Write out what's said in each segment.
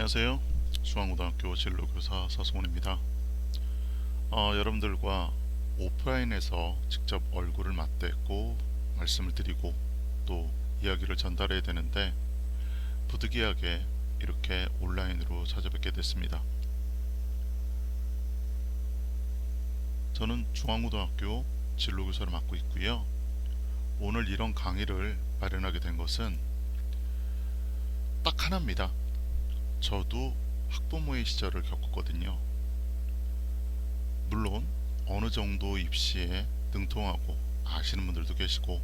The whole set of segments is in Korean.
안녕하세요. 수강고등학교 진로교사 서승훈입니다. 여러분들과 오프라인에서 직접 얼굴을 맞대고 말씀을 드리고 또 이야기를 전달해야 되는데 부득이하게 이렇게 온라인으로 찾아뵙게 됐습니다. 저는 중앙고등학교 진로교사를 맡고 있고요. 오늘 이런 강의를 마련하게 된 것은 딱 하나입니다. 저도 학부모의 시절을 겪었거든요. 물론 어느 정도 입시에 능통하고 아시는 분들도 계시고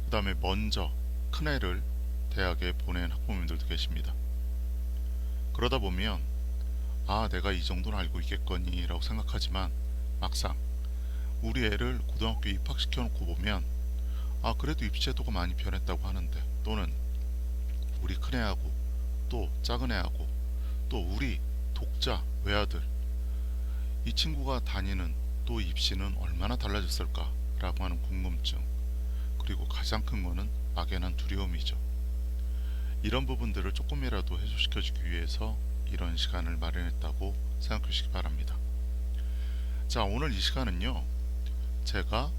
그 다음에 먼저 큰애를 대학에 보낸 학부모님들도 계십니다. 그러다 보면 내가 이 정도는 알고 있겠거니 라고 생각하지만 막상 우리 애를 고등학교에 입학시켜 놓고 보면 그래도 입시제도가 많이 변했다고 하는데, 또는 우리 큰애하고 또 작은애하고 또 우리 독자 외아들, 이 친구가 다니는 또 입시는 얼마나 달라졌을까 라고 하는 궁금증, 그리고 가장 큰 거는 막연한 두려움이죠. 이런 부분들을 조금이라도 해소시켜주기 위해서 이런 시간을 마련했다고 생각해 주시기 바랍니다. 자, 오늘 이 시간은요, 제가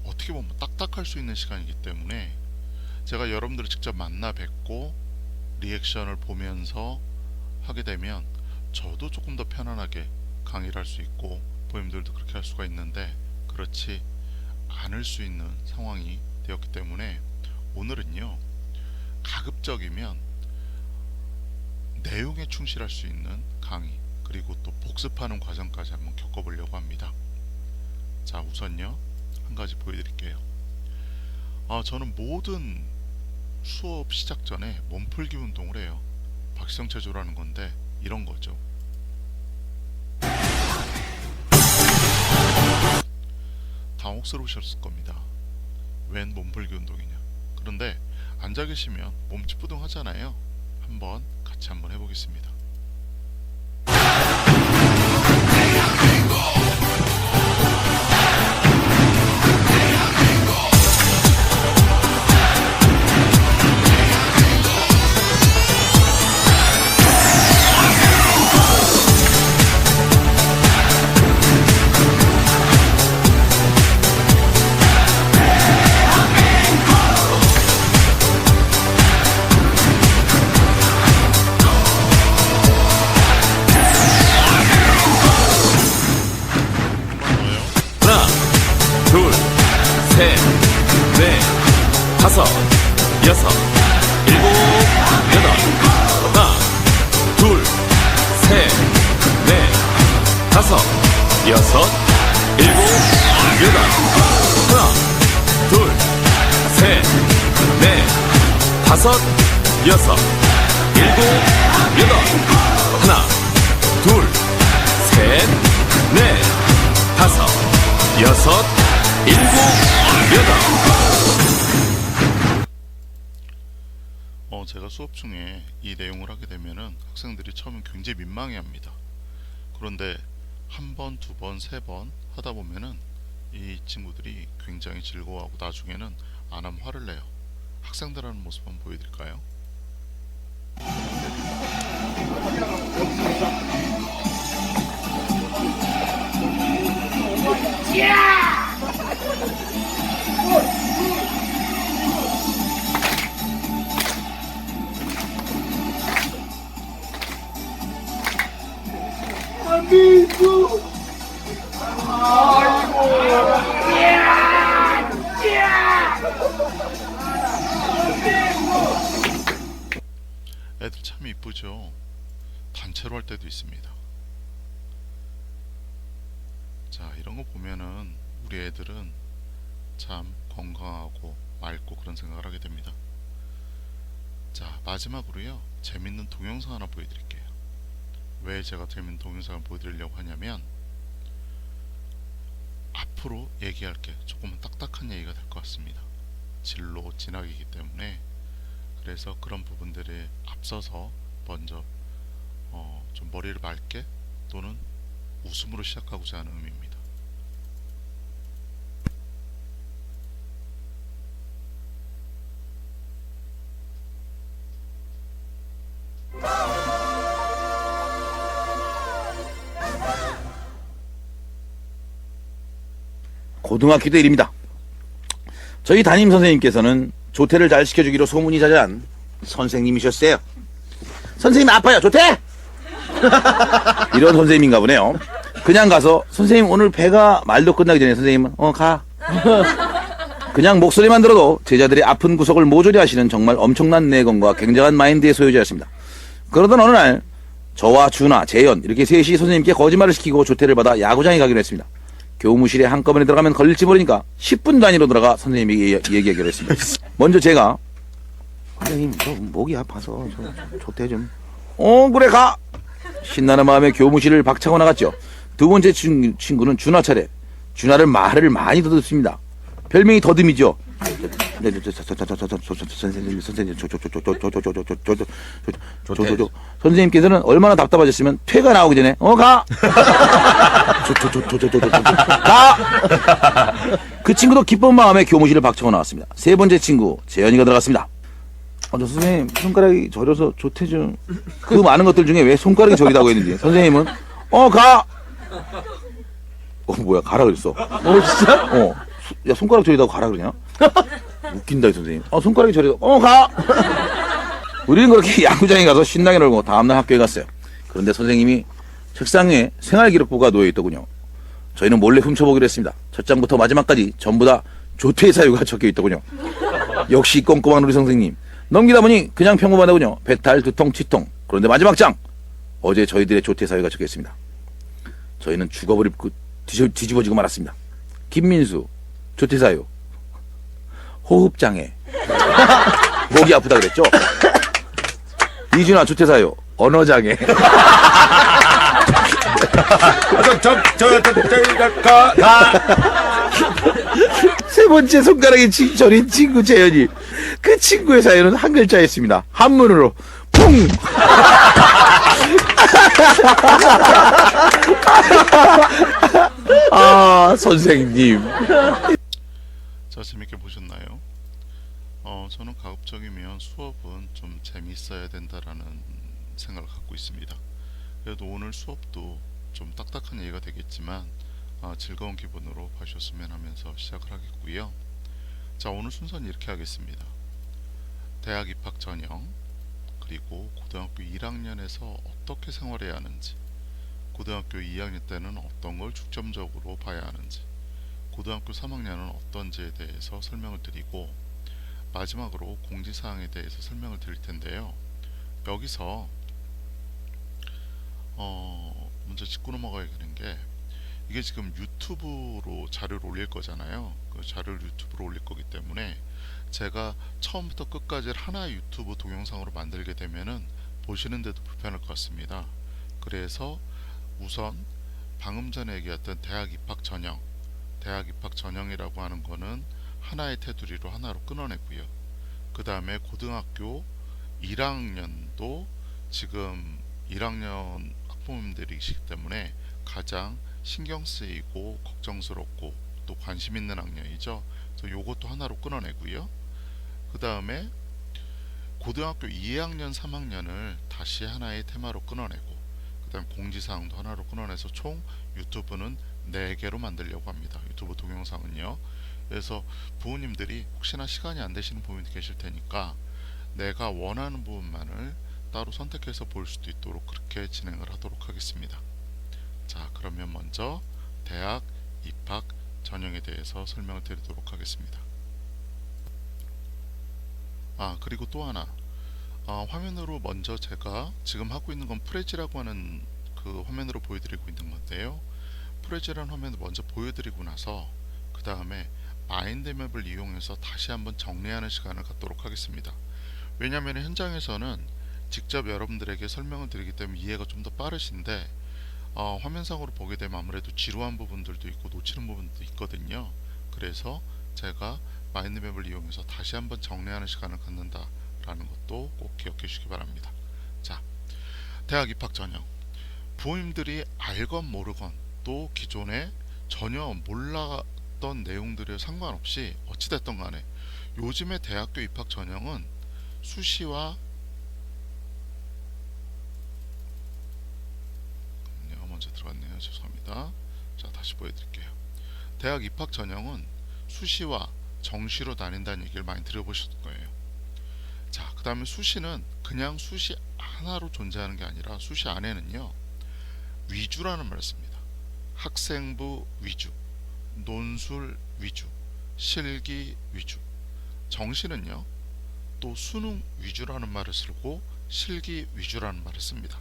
어떻게 보면 딱딱할 수 있는 시간이기 때문에 제가 여러분들을 직접 만나 뵙고 리액션을 보면서 하게 되면 저도 조금 더 편안하게 강의를 할 수 있고 보임들도 그렇게 할 수가 있는데, 그렇지 않을 수 있는 상황이 되었기 때문에 오늘은요, 가급적이면 내용에 충실할 수 있는 강의, 그리고 또 복습하는 과정까지 한번 겪어보려고 합니다. 자, 우선요 한 가지 보여드릴게요. 저는 모든 수업 시작 전에 몸풀기 운동을 해요. 박시성 체조라는 건데 이런 거죠. 당혹스러우셨을 겁니다. 웬 몸풀기 운동이냐. 그런데 앉아 계시면 몸찌뿌둥 하잖아요. 같이 한번 해보겠습니다. 셋, 넷, 다섯, 여섯, 일곱, 여덟. 하나, 둘, 셋, 넷, 다섯, 여섯, 일곱, 여덟. 하나, 둘, 셋, 넷, 다섯, 여섯, 일곱, 여덟. 하나, 둘, 셋, 넷, 다섯, 여섯, 일곱, 여덟. 제가 수업 중에 이 내용을 하게 되면은 학생들이 처음엔 굉장히 민망해합니다. 그런데 한 번, 두 번, 세 번 하다 보면은 이 친구들이 굉장히 즐거워하고 나중에는 안 하면 화를 내요. 학생들 하는 모습 한번 보여드릴까요? 애들 참 이쁘죠. 단체로 할 때도 있습니다. 자, 이런 거 보면은 우리 애들은 참 건강하고 맑고 그런 생각을 하게 됩니다. 자, 마지막으로요, 재밌는 동영상 하나 보여드릴게요. 왜 제가 재밌는 동영상을 보여드리려고 하냐면, 앞으로 얘기할 게 조금은 딱딱한 얘기가 될 것 같습니다. 진로 진학이기 때문에. 그래서 그런 부분들에 앞서서 먼저 좀 머리를 맑게, 또는 웃음으로 시작하고자 하는 의미입니다. 고등학교 때 일입니다. 저희 담임 선생님께서는 조퇴를 잘 시켜주기로 소문이 자자한 선생님이셨어요. 선생님 아파요, 조퇴! 이런 선생님인가 보네요. 그냥 가서 선생님 오늘 배가 말도 끝나기 전에 선생님은 가. 그냥 목소리만 들어도 제자들의 아픈 구석을 모조리 하시는 정말 엄청난 내공과 굉장한 마인드의 소유자였습니다. 그러던 어느 날 저와 준아, 재현 이렇게 셋이 선생님께 거짓말을 시키고 조퇴를 받아 야구장에 가기로 했습니다. 교무실에 한꺼번에 들어가면 걸릴지 모르니까 10분 단위로 들어가 선생님에게 얘기하기로 했습니다. 먼저 제가 선생님 저 목이 아파서 저 조퇴 좀. 그래 가. 신나는 마음에 교무실을 박차고 나갔죠. 두 번째 친구는 준아 차례. 준아를 말을 많이 더듬습니다. 별명이 더듬이죠. 선생님, 선생님께서는 얼마나 답답하셨으면 퇴가 나오기 전에 가. 가. 그 친구도 기쁜 마음에 교무실을 박차고 나왔습니다. 세 번째 친구 재현이가 들어갔습니다. 저 선생님 손가락이 저려서 조퇴 좀. 그 많은 것들 중에 왜 손가락이 저리다고 했는지 선생님은 가. 뭐야 가라 그랬어. 진짜? 야 손가락 저리다고 가라 그러냐? 웃긴다 이 선생님. 손가락이 저리다고 가. 우리는 그렇게 야구장에 가서 신나게 놀고 다음날 학교에 갔어요. 그런데 선생님이 책상에 생활기록부가 놓여있더군요. 저희는 몰래 훔쳐보기로 했습니다. 첫 장부터 마지막까지 전부 다 조퇴 사유가 적혀있더군요. 역시 꼼꼼한 우리 선생님. 넘기다 보니 그냥 평범하더군요. 배탈, 두통, 치통. 그런데 마지막 장! 어제 저희들의 조퇴 사유가 적혀있습니다. 저희는 죽어버리고 뒤집어지고 말았습니다. 김민수 조퇴 사유 호흡장애. 목이 아프다 그랬죠. 이준아 조퇴 사유 언어장애. 세 번째 손가락이 저린 친구 재현이. 그 친구의 사연은 한 글자였습니다. 한문으로 퐁. 선생님. 자, 재밌게 보셨나요? 저는 가급적이면 수업은 좀 재미있어야 된다라는 생각을 갖고 있습니다. 그래도 오늘 수업도 좀 딱딱한 얘기가 되겠지만 즐거운 기분으로 봐주셨으면 하면서 시작을 하겠고요. 자, 오늘 순서는 이렇게 하겠습니다. 대학 입학 전형, 그리고 고등학교 1학년에서 어떻게 생활해야 하는지, 고등학교 2학년 때는 어떤 걸 중점적으로 봐야 하는지, 고등학교 3학년은 어떤지에 대해서 설명을 드리고, 마지막으로 공지사항에 대해서 설명을 드릴 텐데요. 여기서 먼저 짚고 넘어가야 되는 게, 이게 지금 유튜브로 자료를 올릴 거잖아요. 그 자료를 유튜브로 올릴 거기 때문에 제가 처음부터 끝까지 하나의 유튜브 동영상으로 만들게 되면은 보시는데도 불편할 것 같습니다. 그래서 우선 방금 전에 얘기했던 대학 입학 전형이라고 하는 거는 하나의 테두리로 하나로 끊어내고요. 그 다음에 고등학교 1학년도 지금 1학년 학부모님들이시기 때문에 가장 신경 쓰이고 걱정스럽고 또 관심 있는 학년이죠. 그래서 요것도 하나로 끊어내고요. 그 다음에 고등학교 2학년 3학년을 다시 하나의 테마로 끊어내고, 그 다음 공지사항도 하나로 끊어내서 총 유튜브는 4개로 만들려고 합니다. 유튜브 동영상은요. 그래서 부모님들이 혹시나 시간이 안 되시는 부모님이 계실 테니까 내가 원하는 부분만을 따로 선택해서 볼 수도 있도록 그렇게 진행을 하도록 하겠습니다. 자, 그러면 먼저 대학 입학 전형에 대해서 설명을 드리도록 하겠습니다. 그리고 또 하나, 화면으로 먼저 제가 지금 하고 있는 건 프레지라고 하는 그 화면으로 보여드리고 있는 건데요. 프레지라는 화면을 먼저 보여드리고 나서 그 다음에 마인드맵을 이용해서 다시 한번 정리하는 시간을 갖도록 하겠습니다. 왜냐하면 현장에서는 직접 여러분들에게 설명을 드리기 때문에 이해가 좀 더 빠르신데, 화면상으로 보게 되면 아무래도 지루한 부분들도 있고 놓치는 부분도 있거든요. 그래서 제가 마인드맵을 이용해서 다시 한번 정리하는 시간을 갖는다라는 것도 꼭 기억해 주시기 바랍니다. 자, 대학 입학 전형. 부모님들이 알건 모르건 또 기존에 전혀 몰랐던 내용들에 상관없이 어찌됐든 간에 요즘의 대학교 입학 전형은 수시와 먼저 들어갔네요. 죄송합니다. 자, 다시 보여드릴게요. 대학 입학 전형은 수시와 정시로 나뉜다는 얘기를 많이 들어보셨을 거예요. 자, 그 다음에 수시는 그냥 수시 하나로 존재하는 게 아니라 수시 안에는요, 위주라는 말을 씁니다. 학생부 위주, 논술 위주, 실기 위주. 정시는요, 또 수능 위주라는 말을 쓰고 실기 위주라는 말을 씁니다.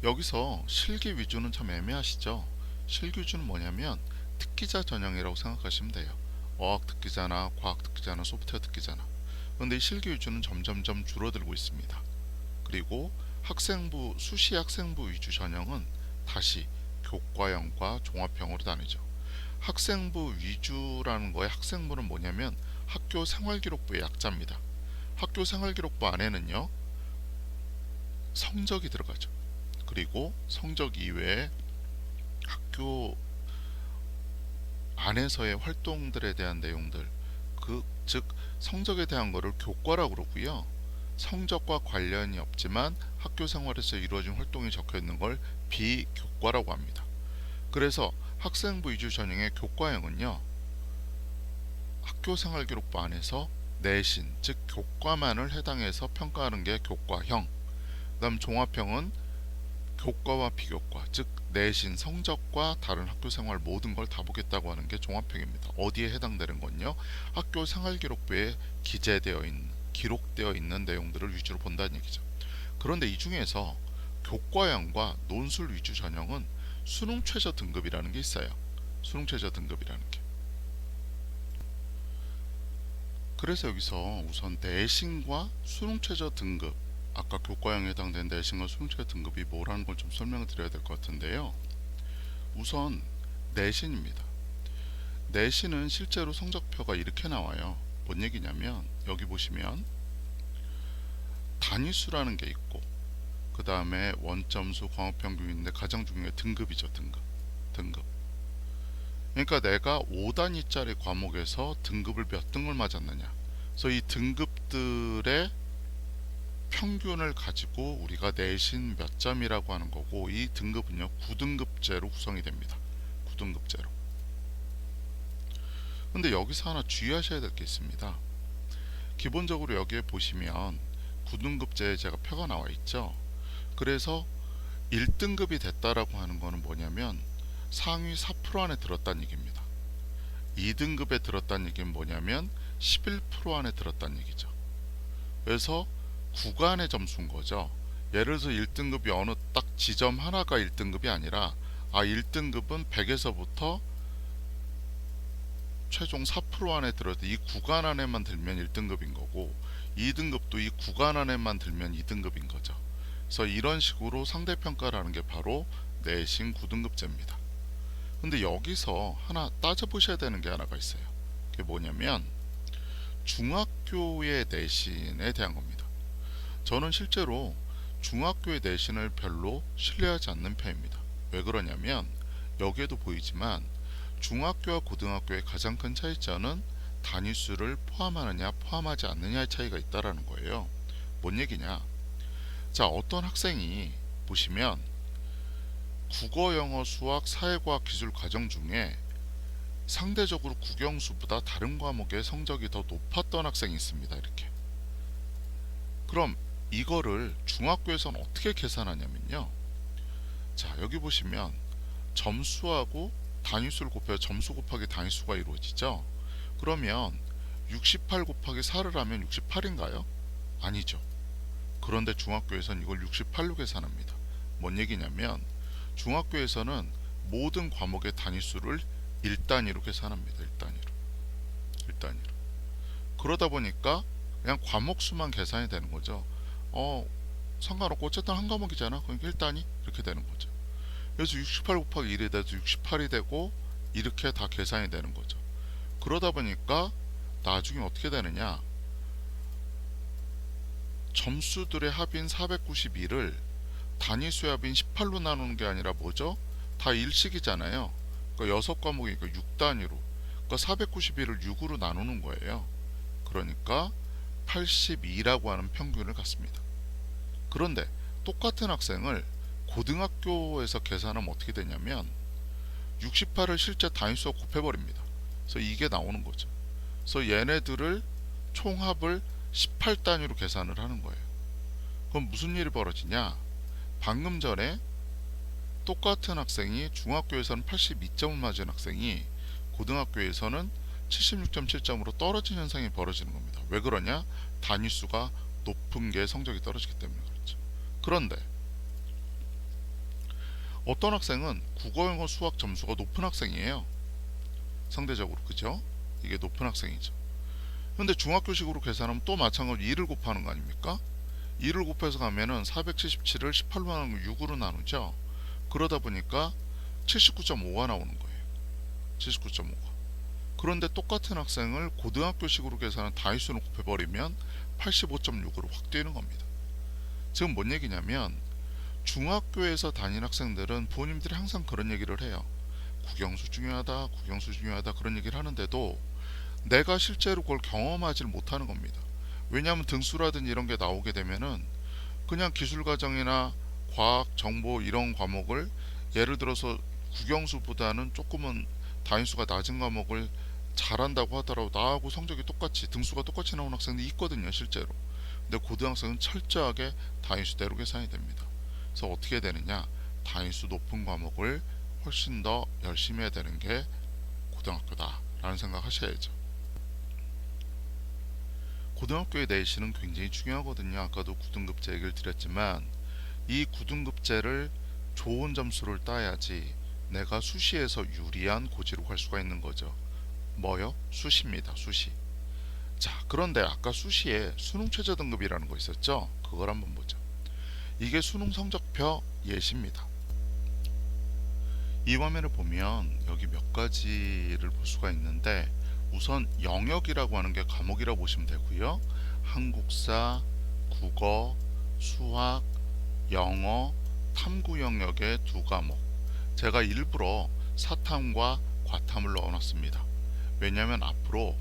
여기서 실기 위주는 참 애매하시죠? 실기 위주는 뭐냐면 특기자 전형이라고 생각하시면 돼요. 어학 특기자나 과학 특기자나 소프트웨어 특기자나. 그런데 이 실기 위주는 점점점 줄어들고 있습니다. 그리고 학생부, 수시 학생부 위주 전형은 다시 교과형과 종합형으로 나뉘죠. 학생부 위주라는 거의 학생부는 뭐냐면 학교 생활기록부의 약자입니다. 학교 생활기록부 안에는요, 성적이 들어가죠. 그리고 성적 이외에 학교 안에서의 활동들에 대한 내용들, 즉 성적에 대한 거를 교과라고 그러고요. 성적과 관련이 없지만 학교 생활에서 이루어진 활동이 적혀 있는 걸 비교과라고 합니다. 그래서 학생부 위주 전형의 교과형은요, 학교 생활 기록부 안에서 내신, 즉 교과만을 해당해서 평가하는 게 교과형. 그다음 종합형은 교과와 비교과, 즉 내신, 성적과 다른 학교 생활 모든 걸 다 보겠다고 하는 게 종합형입니다. 어디에 해당되는 건요? 학교 생활 기록부에 기록되어 있는 내용들을 위주로 본다는 얘기죠. 그런데 이 중에서 교과형과 논술 위주 전형은 수능 최저 등급이라는 게 있어요. 수능 최저 등급이라는 게. 그래서 여기서 우선 내신과 수능 최저 등급, 아까 교과형에 해당되는 내신과 수능 최저 등급이 뭐라는 걸 좀 설명을 드려야 될 것 같은데요. 우선 내신입니다. 내신은 실제로 성적표가 이렇게 나와요. 뭔 얘기냐면 여기 보시면 단위수라는 게 있고, 그 다음에 원점수, 광합평균인데 가장 중요한 등급이죠. 등급. 그러니까 내가 5단위짜리 과목에서 등급을 몇 등을 맞았느냐, 그래서 이 등급들의 평균을 가지고 우리가 내신 몇 점이라고 하는 거고, 이 등급은요 9등급제로 구성이 됩니다. 9등급제로. 근데 여기서 하나 주의하셔야 될 게 있습니다. 기본적으로 여기에 보시면 9등급제에 제가 표가 나와 있죠. 그래서 1등급이 됐다라고 하는 거는 뭐냐면 상위 4% 안에 들었다는 얘기입니다. 2등급에 들었다는 얘기는 뭐냐면 11% 안에 들었다는 얘기죠. 그래서 구간의 점수인 거죠. 예를 들어서 1등급이 어느 딱 지점 하나가 1등급이 아니라 1등급은 100에서부터 최종 4% 안에 들어도 이 구간 안에만 들면 1등급인 거고, 2등급도 이 구간 안에만 들면 2등급인 거죠. 그래서 이런 식으로 상대평가라는 게 바로 내신 9등급제입니다. 근데 여기서 하나 따져보셔야 되는 게 하나가 있어요. 그게 뭐냐면 중학교의 내신에 대한 겁니다. 저는 실제로 중학교의 내신을 별로 신뢰하지 않는 편입니다. 왜 그러냐면 여기에도 보이지만 중학교와 고등학교의 가장 큰 차이점은 단위수를 포함하느냐 포함하지 않느냐의 차이가 있다라는 거예요. 뭔 얘기냐? 자, 어떤 학생이 보시면 국어, 영어, 수학, 사회과학, 기술 과정 중에 상대적으로 국영수보다 다른 과목의 성적이 더 높았던 학생이 있습니다. 이렇게. 그럼 이거를 중학교에서는 어떻게 계산하냐면요. 자, 여기 보시면 점수하고 단위수를 곱해서 점수 곱하기 단위수가 이루어지죠. 그러면 68 곱하기 4를 하면 68인가요? 아니죠. 그런데 중학교에서는 이걸 68로 계산합니다. 뭔 얘기냐면 중학교에서는 모든 과목의 단위수를 1단위로 계산합니다. 1단위로. 그러다 보니까 그냥 과목 수만 계산이 되는 거죠. 상관없고 어쨌든 한 과목이잖아. 그러니까 1단위 이렇게 되는 거죠. 그래서 68 곱하기 1이 돼서 68이 되고 이렇게 다 계산이 되는 거죠. 그러다 보니까 나중에 어떻게 되느냐, 점수들의 합인 492를 단위수의 합인 18로 나누는 게 아니라 뭐죠? 다 일식이잖아요. 그러니까 6과목이니까 6단위로, 그러니까 491을 6으로 나누는 거예요. 그러니까 82라고 하는 평균을 갖습니다. 그런데 똑같은 학생을 고등학교에서 계산하면 어떻게 되냐면 68을 실제 단위수와 곱해버립니다. 그래서 이게 나오는 거죠. 그래서 얘네들을 총합을 18단위로 계산을 하는 거예요. 그럼 무슨 일이 벌어지냐? 방금 전에 똑같은 학생이 중학교에서는 82점을 맞은 학생이 고등학교에서는 76.7점으로 떨어진 현상이 벌어지는 겁니다. 왜 그러냐? 단위수가 높은 게 성적이 떨어지기 때문에 그렇죠. 그런데 어떤 학생은 국어, 영어, 수학 점수가 높은 학생이에요. 상대적으로, 그죠? 이게 높은 학생이죠. 근데 중학교식으로 계산하면 또 마찬가지로 2를 곱하는 거 아닙니까? 2를 곱해서 가면은 477을 18로 나누고 6으로 나누죠. 그러다 보니까 79.5가 나오는 거예요. 79.5가. 그런데 똑같은 학생을 고등학교식으로 계산한 단위수를 곱해버리면 85.6으로 확 뛰는 겁니다. 지금 뭔 얘기냐면 중학교에서 다닌 학생들은 부모님들이 항상 그런 얘기를 해요. 국영수 중요하다, 국영수 중요하다 그런 얘기를 하는데도 내가 실제로 그걸 경험하지 못하는 겁니다. 왜냐하면 등수라든지 이런 게 나오게 되면은 그냥 기술과정이나 과학, 정보 이런 과목을 예를 들어서 국영수보다는 조금은 단위수가 낮은 과목을 잘한다고 하더라도 나하고 성적이 똑같이 등수가 똑같이 나오는 학생들이 있거든요, 실제로. 근데 고등학생은 철저하게 단위수대로 계산이 됩니다. 그래서 어떻게 되느냐? 단위수 높은 과목을 훨씬 더 열심히 해야 되는 게 고등학교다 라는 생각 하셔야죠. 고등학교의 내신은 굉장히 중요하거든요. 아까도 9등급제 얘기를 드렸지만 이 9등급제를 좋은 점수를 따야지 내가 수시에서 유리한 고지로 갈 수가 있는 거죠. 뭐요? 수시입니다. 수시. 자, 그런데 아까 수시에 수능 최저 등급이라는 거 있었죠? 그걸 한번 보죠. 이게 수능 성적표 예시입니다. 이 화면을 보면 여기 몇 가지를 볼 수가 있는데 우선 영역이라고 하는 게 과목이라고 보시면 되고요. 한국사, 국어, 수학, 영어, 탐구 영역의 두 과목. 제가 일부러 사탐과 과탐을 넣어놨습니다. 왜냐하면 앞으로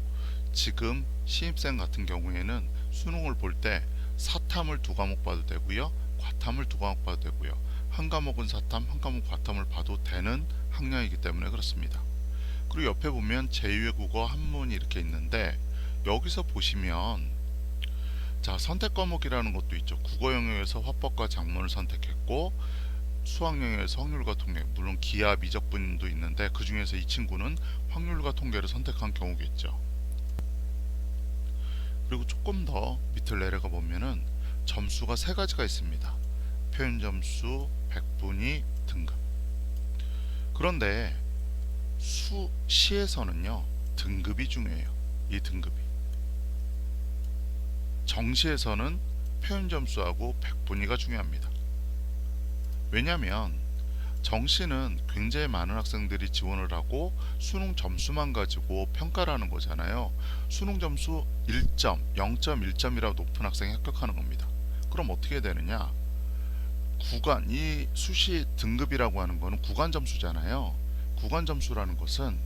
지금 신입생 같은 경우에는 수능을 볼 때 사탐을 두 과목 봐도 되고요. 과탐을 두 과목 봐도 되고요. 한 과목은 사탐, 한 과목 과탐을 봐도 되는 학년이기 때문에 그렇습니다. 그리고 옆에 보면 제2외국어 한문이 이렇게 있는데 여기서 보시면 자, 선택 과목이라는 것도 있죠. 국어 영역에서 화법과 작문을 선택했고 수학 영역에서 확률과 통계, 물론 기하, 미적분도 있는데 그 중에서 이 친구는 확률과 통계를 선택한 경우겠죠. 그리고 조금 더 밑을 내려가 보면은 점수가 세 가지가 있습니다. 표현 점수, 백분위, 등급. 그런데 수시에서는요 등급이 중요해요. 이 등급이. 정시에서는 표현 점수하고 백분위가 중요합니다. 왜냐하면 정시는 굉장히 많은 학생들이 지원을 하고 수능 점수만 가지고 평가를 하는 거잖아요. 수능 점수 1점, 0.1점이라도 높은 학생이 합격하는 겁니다. 그럼 어떻게 되느냐? 구간, 이 수시 등급이라고 하는 거는 구간 점수잖아요. 구간 점수라는 것은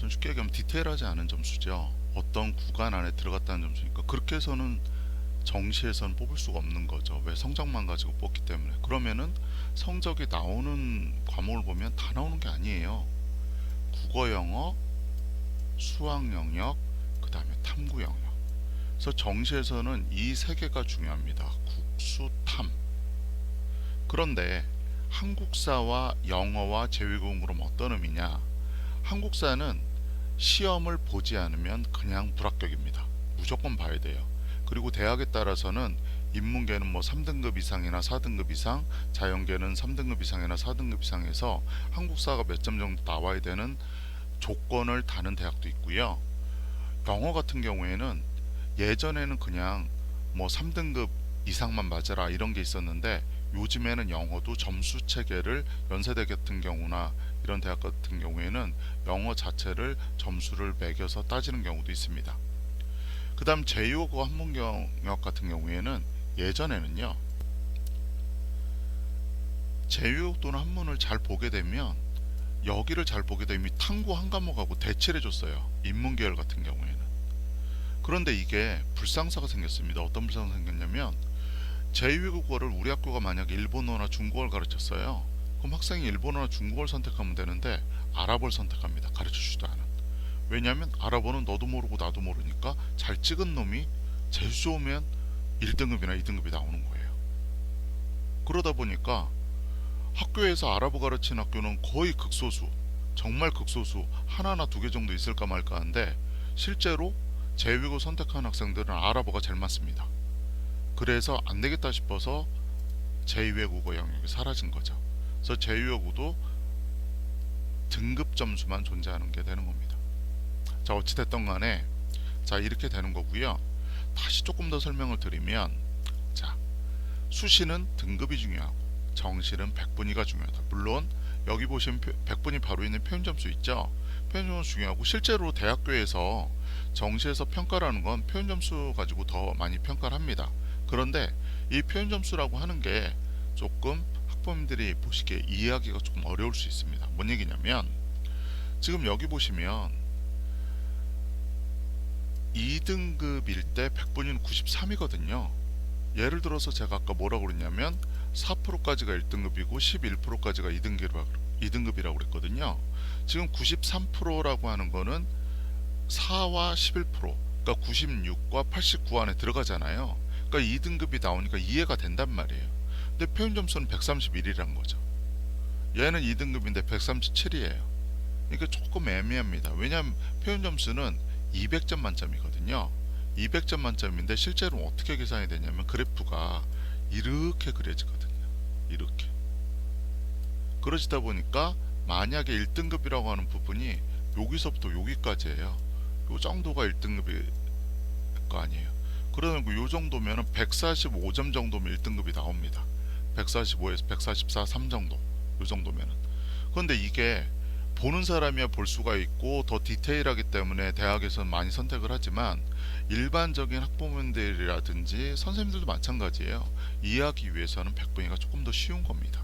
쉽게 얘기하면 디테일하지 않은 점수죠. 어떤 구간 안에 들어갔다는 점수니까 그렇게 해서는 정시에서는 뽑을 수가 없는 거죠. 왜? 성적만 가지고 뽑기 때문에. 그러면은 성적이 나오는 과목을 보면 다 나오는 게 아니에요. 국어, 영어, 수학 영역, 그 다음에 탐구 영역. 그래서 정시에서는 이 세 개가 중요합니다. 국수, 탐. 그런데 한국사와 영어와 제2외국어는 그럼 어떤 의미냐? 한국사는 시험을 보지 않으면 그냥 불합격입니다. 무조건 봐야 돼요. 그리고 대학에 따라서는 인문계는 뭐 3등급 이상이나 4등급 이상, 자연계는 3등급 이상이나 4등급 이상에서 한국사가 몇 점 정도 나와야 되는 조건을 다는 대학도 있고요. 영어 같은 경우에는 예전에는 그냥 뭐 3등급 이상만 맞아라 이런 게 있었는데 요즘에는 영어도 점수 체계를 연세대 같은 경우나 이런 대학 같은 경우에는 영어 자체를 점수를 매겨서 따지는 경우도 있습니다. 그 다음 제2외국어 한문 영역 같은 경우에는 예전에는요 제2외국 또는 한문을 잘 보게 되면 여기를 잘 보게 되면 탐구 한 과목하고 대치를 해줬어요. 인문계열 같은 경우에는. 그런데 이게 불상사가 생겼습니다. 어떤 불상사가 생겼냐면 제2외국어를 우리 학교가 만약에 일본어나 중국어를 가르쳤어요. 그럼 학생이 일본어나 중국어를 선택하면 되는데 아랍어를 선택합니다. 가르쳐주지도 않은. 왜냐하면 아랍어는 너도 모르고 나도 모르니까 잘 찍은 놈이 재수 좋으면 1등급이나 2등급이 나오는 거예요. 그러다 보니까 학교에서 아랍어 가르치는 학교는 거의 극소수, 정말 극소수, 하나나 두 개 정도 있을까 말까 한데 실제로 제2외국어 선택한 학생들은 아랍어가 제일 많습니다. 그래서 안 되겠다 싶어서 제2외국어 영역이 사라진 거죠. 그래서 제2외국어도 등급 점수만 존재하는 게 되는 겁니다. 자, 어찌됐든 간에 자, 이렇게 되는 거고요. 다시 조금 더 설명을 드리면, 자, 수시는 등급이 중요하고 정시는 백분위가 중요하다. 물론 여기 보시면 백분위 바로 있는 표현 점수 있죠. 표현 점수 중요하고 실제로 대학교에서 정시에서 평가라는 건 표현 점수 가지고 더 많이 평가를 합니다. 그런데 이 표현 점수라고 하는 게 조금 학부모님들이 보시기에 이해하기가 조금 어려울 수 있습니다. 뭔 얘기냐면 지금 여기 보시면 2등급일 때 백분위는 93이거든요. 예를 들어서 제가 아까 뭐라고 그랬냐면 4%까지가 1등급이고 11%까지가 2등급이라고 그랬거든요. 지금 93%라고 하는 거는 4와 11%, 그러니까 96과 89 안에 들어가잖아요. 그러니까 2등급이 나오니까 이해가 된단 말이에요. 근데 표현 점수는 131이란 거죠. 얘는 2등급인데 137이에요. 그러니까 조금 애매합니다. 왜냐하면 표현 점수는 200점 만점이거든요. 200점 만점인데 실제로 어떻게 계산이 되냐면 그래프가 이렇게 그려지거든요. 이렇게. 그러시다 보니까 만약에 1등급이라고 하는 부분이 여기서부터 여기까지예요. 요 정도가 1등급일 거 아니에요. 그러면 요 정도면 145점 정도면 1등급이 나옵니다. 145에서 144, 3 정도. 요 정도면은. 그런데 이게 보는 사람이야 볼 수가 있고 더 디테일하기 때문에 대학에서는 많이 선택을 하지만 일반적인 학부모님들이라든지 선생님들도 마찬가지예요. 이해하기 위해서는 백분위가 조금 더 쉬운 겁니다.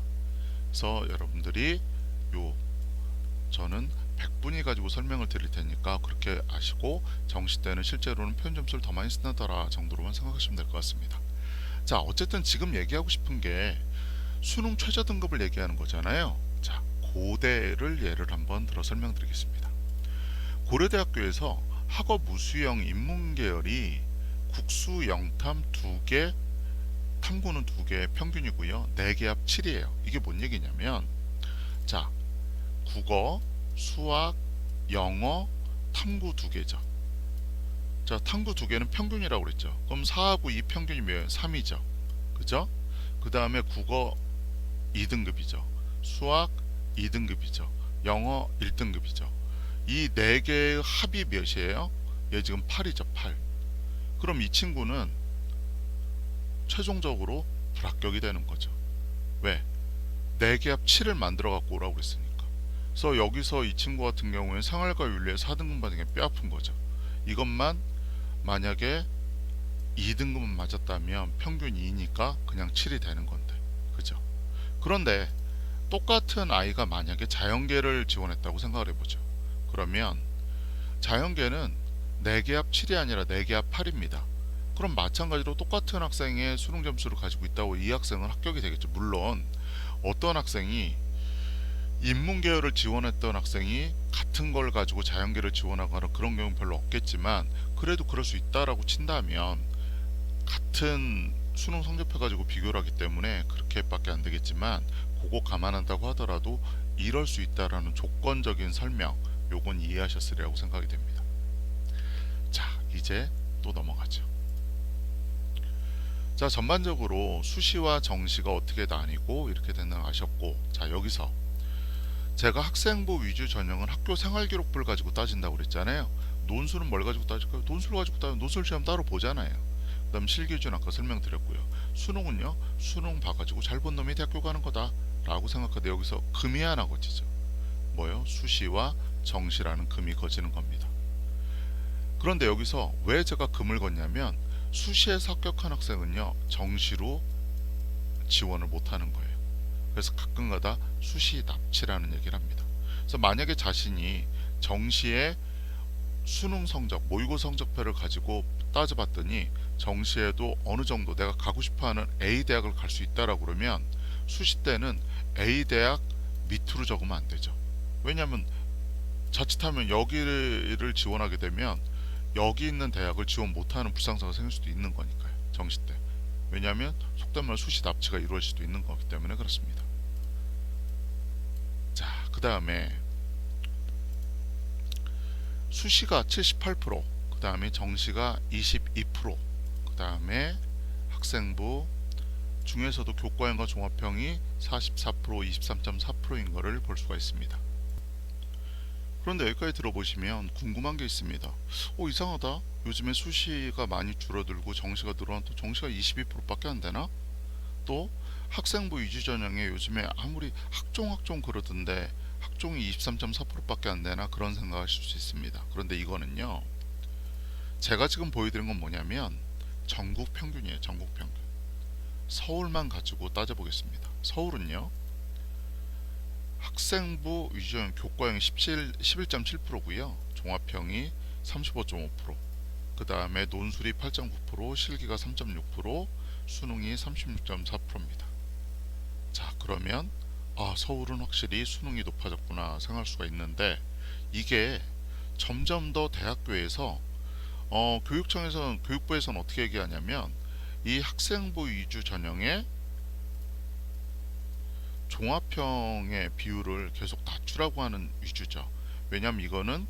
그래서 여러분들이 저는 백분위 가지고 설명을 드릴 테니까 그렇게 아시고 정시 때는 실제로는 표현 점수를 더 많이 쓴다더라 정도로만 생각하시면 될 것 같습니다. 자, 어쨌든 지금 얘기하고 싶은 게 수능 최저 등급을 얘기하는 거잖아요. 자, 고대를 예를 한번 들어 설명드리겠습니다. 고려대학교에서 학업 우수형 인문계열이 국수 영탐 2개, 탐구는 2개 평균이고요. 4개 합 7이에요. 이게 뭔 얘기냐면 자, 국어, 수학, 영어, 탐구 2개죠. 자, 탐구 2개는 평균이라고 그랬죠. 그럼 4하고 2 평균이 뭐예요? 3이죠. 그죠? 그 다음에 국어 2등급이죠. 수학 2등급이죠. 영어 1등급이죠. 이 4개의 합이 몇이에요? 얘 지금 8이죠. 8. 그럼 이 친구는 최종적으로 불합격이 되는 거죠. 왜? 4개 합 7을 만들어 갖고 오라고 그랬으니까. 그래서 여기서 이 친구 같은 경우에는 생활과 윤리에 4등급 받은 게 뼈아픈 거죠. 이것만 만약에 2등급은 맞았다면 평균 2니까 그냥 7이 되는 건데. 그죠? 그런데 똑같은 아이가 만약에 자연계를 지원했다고 생각을 해보죠. 그러면 자연계는 4개 합 7이 아니라 4개 합 8입니다. 그럼 마찬가지로 똑같은 학생의 수능 점수를 가지고 있다고 이 학생은 합격이 되겠죠. 물론 어떤 학생이 인문계열을 지원했던 학생이 같은 걸 가지고 자연계를 지원하거나 그런 경우는 별로 없겠지만 그래도 그럴 수 있다라고 친다면 같은 수능 성적표 가지고 비교를 하기 때문에 그렇게밖에 안 되겠지만 그거 감안한다고 하더라도 이럴 수 있다라는 조건적인 설명, 요건 이해하셨으리라고 생각이 됩니다. 자, 이제 또 넘어가죠. 자, 전반적으로 수시와 정시가 어떻게 나뉘고 이렇게 되는 걸 아셨고, 자, 여기서 제가 학생부 위주 전형은 학교 생활기록부를 가지고 따진다고 그랬잖아요. 논술은 뭘 가지고 따질까요? 논술을 가지고 따지면 논술 시험 따로 보잖아요. 그 다음 실기준 아까 설명드렸고요. 수능은요, 수능 봐가지고 잘 본 놈이 대학교 가는 거다 라고 생각하는데 여기서 금이 하나 거치죠. 뭐요? 수시와 정시라는 금이 거치는 겁니다. 그런데 여기서 왜 제가 금을 걷냐면 수시에서 합격한 학생은요, 정시로 지원을 못하는 거예요. 그래서 가끔가다 수시 납치라는 얘기를 합니다. 그래서 만약에 자신이 정시에 수능 성적, 모의고 성적표를 가지고 따져봤더니 정시에도 어느 정도 내가 가고 싶어하는 A 대학을 갈 수 있다라고 그러면 수시 때는 A대학 밑으로 적으면 안 되죠. 왜냐하면 자칫하면 여기를 지원하게 되면 여기 있는 대학을 지원 못하는 불상사가 생길 수도 있는 거니까요. 정시 때. 왜냐하면 속된 말 수시 납치가 이루어질 수도 있는 거기 때문에 그렇습니다. 자, 그 다음에 수시가 78%, 그 다음에 정시가 22%, 그 다음에 학생부 중에서도 교과형과 종합형이 44%, 23.4%인 것을 볼 수가 있습니다. 그런데 여기까지 들어보시면 궁금한 게 있습니다. 이상하다. 요즘에 수시가 많이 줄어들고 정시가 늘어나도 정시가 22%밖에 안 되나? 또 학생부 위주 전형에 요즘에 아무리 학종 그러던데 학종이 23.4%밖에 안 되나 그런 생각하실 수 있습니다. 그런데 이거는요, 제가 지금 보여드린 건 뭐냐면 전국 평균이에요. 전국 평균. 서울만 가지고 따져보겠습니다. 서울은요, 학생부 위주형 교과형이 11.7%고요. 종합형이 35.5%, 그 다음에 논술이 8.9%, 실기가 3.6%, 수능이 36.4%입니다. 자, 그러면 서울은 확실히 수능이 높아졌구나 생각할 수가 있는데, 이게 점점 더 대학교에서 교육부에서는 어떻게 얘기하냐면 이 학생부 위주 전형에 종합형의 비율을 계속 낮추라고 하는 위주죠. 왜냐면 이거는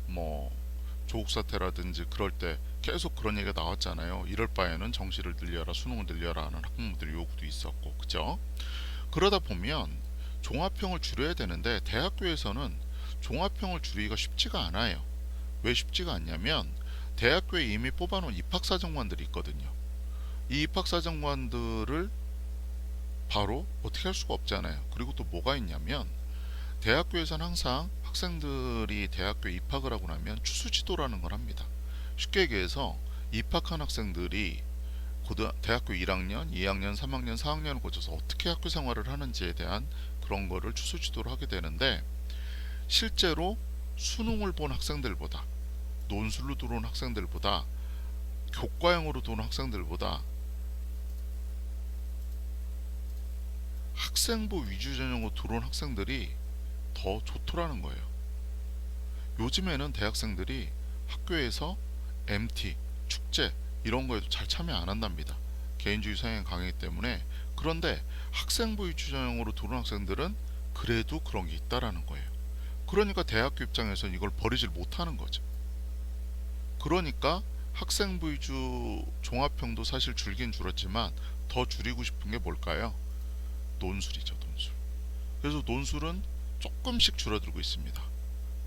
뭐 조국 사태라든지 그럴 때 계속 그런 얘기가 나왔잖아요. 이럴 바에는 정시를 늘려라, 수능을 늘려라 하는 학부모들의 요구도 있었고, 그죠? 그러다 보면 종합형을 줄여야 되는데 대학교에서는 종합형을 줄이기가 쉽지가 않아요. 왜 쉽지가 않냐면 대학교에 이미 뽑아놓은 입학사정관들이 있거든요. 이 입학사정관들을 바로 어떻게 할 수가 없잖아요. 그리고 또 뭐가 있냐면 대학교에서는 항상 학생들이 대학교에 입학을 하고 나면 추수지도라는 걸 합니다. 쉽게 얘기해서 입학한 학생들이 대학교 1학년, 2학년, 3학년, 4학년을 거쳐서 어떻게 학교 생활을 하는지에 대한 그런 거를 추수지도를 하게 되는데, 실제로 수능을 본 학생들보다, 논술로 들어온 학생들보다, 교과형으로 들어온 학생들보다 학생부 위주 전형으로 들어온 학생들이 더 좋더라는 거예요. 요즘에는 대학생들이 학교에서 MT, 축제 이런 거에도 잘 참여 안 한답니다. 개인주의 성향이 강하기 때문에. 그런데 학생부 위주 전형으로 들어온 학생들은 그래도 그런 게 있다라는 거예요. 그러니까 대학교 입장에서는 이걸 버리질 못하는 거죠. 그러니까 학생부 위주 종합형도 사실 줄긴 줄었지만 더 줄이고 싶은 게 뭘까요? 논술이죠, 논술. 그래서 논술은 조금씩 줄어들고 있습니다.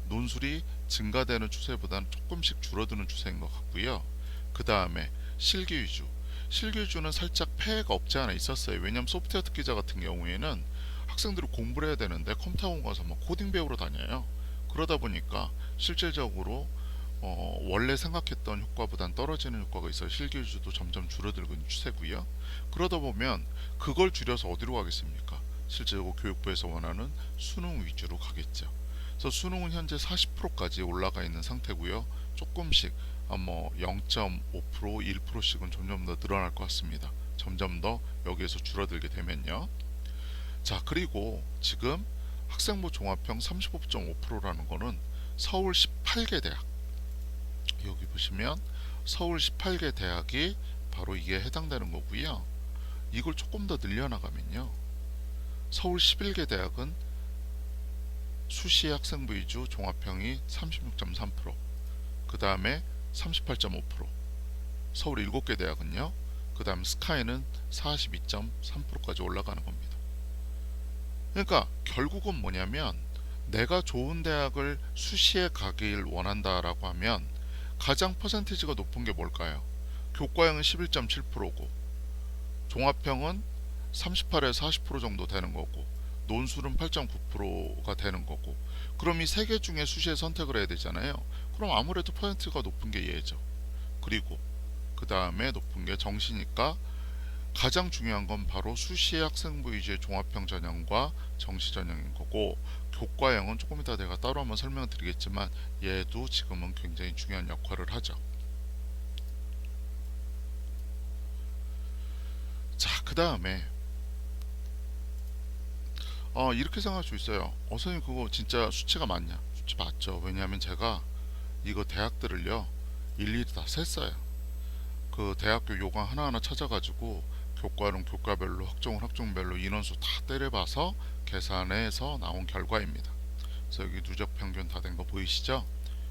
논술이 증가되는 추세보다는 조금씩 줄어드는 추세인 것 같고요. 그 다음에 실기 위주. 실기 위주는 살짝 폐해가 없지 않아 있었어요. 왜냐하면 소프트웨어 특기자 같은 경우에는 학생들이 공부를 해야 되는데 컴퓨터학원 가서 막 코딩 배우러 다녀요. 그러다 보니까 실질적으로 원래 생각했던 효과보단 떨어지는 효과가 있어 실기 위주도 점점 줄어들고 있는 추세고요. 그러다 보면 그걸 줄여서 어디로 가겠습니까? 실제로 교육부에서 원하는 수능 위주로 가겠죠. 그래서 수능은 현재 40%까지 올라가 있는 상태고요. 조금씩 0.5%, 1%씩은 점점 더 늘어날 것 같습니다. 점점 더 여기에서 줄어들게 되면요. 자, 그리고 지금 학생부 종합형 35.5%라는 거는 서울 18개 대학, 여기 보시면 서울 18개 대학이 바로 이게 해당되는 거고요. 이걸 조금 더 늘려나가면요, 서울 11개 대학은 수시 학생부 위주 종합형이 36.3%, 그 다음에 38.5%, 서울 7개 대학은요, 그 다음 스카이는 42.3%까지 올라가는 겁니다. 그러니까 결국은 뭐냐면 내가 좋은 대학을 수시에 가길 원한다라고 하면 가장 퍼센티지가 높은 게 뭘까요? 교과형은 11.7%고 종합형은 38에서 40% 정도 되는 거고 논술은 8.9%가 되는 거고, 그럼 이 세 개 중에 수시에 선택을 해야 되잖아요. 그럼 아무래도 퍼센트가 높은 게 얘죠. 그리고 그 다음에 높은 게 정시니까 가장 중요한 건 바로 수시 학생부 위주의 종합형 전형과 정시 전형인 거고, 교과형은 조금 이따 내가 따로 한번 설명드리겠지만 얘도 지금은 굉장히 중요한 역할을 하죠. 자, 그 다음에 이렇게 생각할 수 있어요. 선생님 그거 진짜 수치가 맞냐? 수치 맞죠. 왜냐하면 제가 이거 대학들을요 일일이 다 셌어요. 그 대학교 요강 하나하나 찾아가지고 교과는 교과별로, 학종은 학종별로 인원수 다 때려봐서 계산해서 나온 결과입니다. 그래서 여기 누적 평균 다 된 거 보이시죠?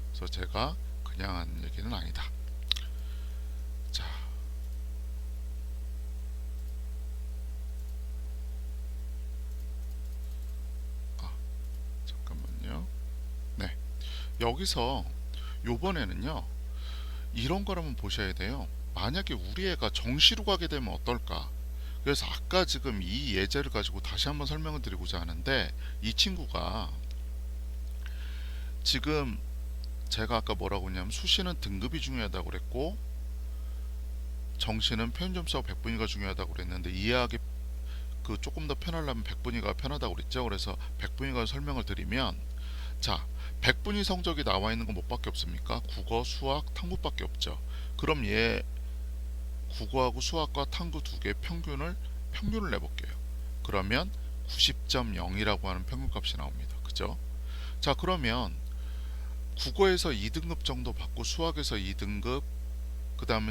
그래서 제가 그냥 한 얘기는 아니다. 자, 잠깐만요. 네, 여기서 요번에는요 이런 걸 한번 보셔야 돼요. 만약에 우리 애가 정시로 가게 되면 어떨까? 그래서 아까 지금 이 예제를 가지고 다시 한번 설명을 드리고자 하는데, 이 친구가 지금 제가 아까 뭐라고 했냐면 수시는 등급이 중요하다고 그랬고 정시는 표현점수하고 백분위가 중요하다고 그랬는데, 이해하기 그 조금 더 편하려면 백분위가 편하다고 그랬죠. 그래서 백분위가 설명을 드리면, 자, 백분위 성적이 나와 있는 건 뭐밖에 없습니까? 국어, 수학, 탐구밖에 없죠. 그럼 얘 국어하고 수학과 탐구 두 개 평균을 내볼게요. 그러면 90.0이라고 하는 평균값이 나옵니다. 그죠? 자, 그러면 국어에서 2등급 정도 받고 수학에서 2등급, 그 다음에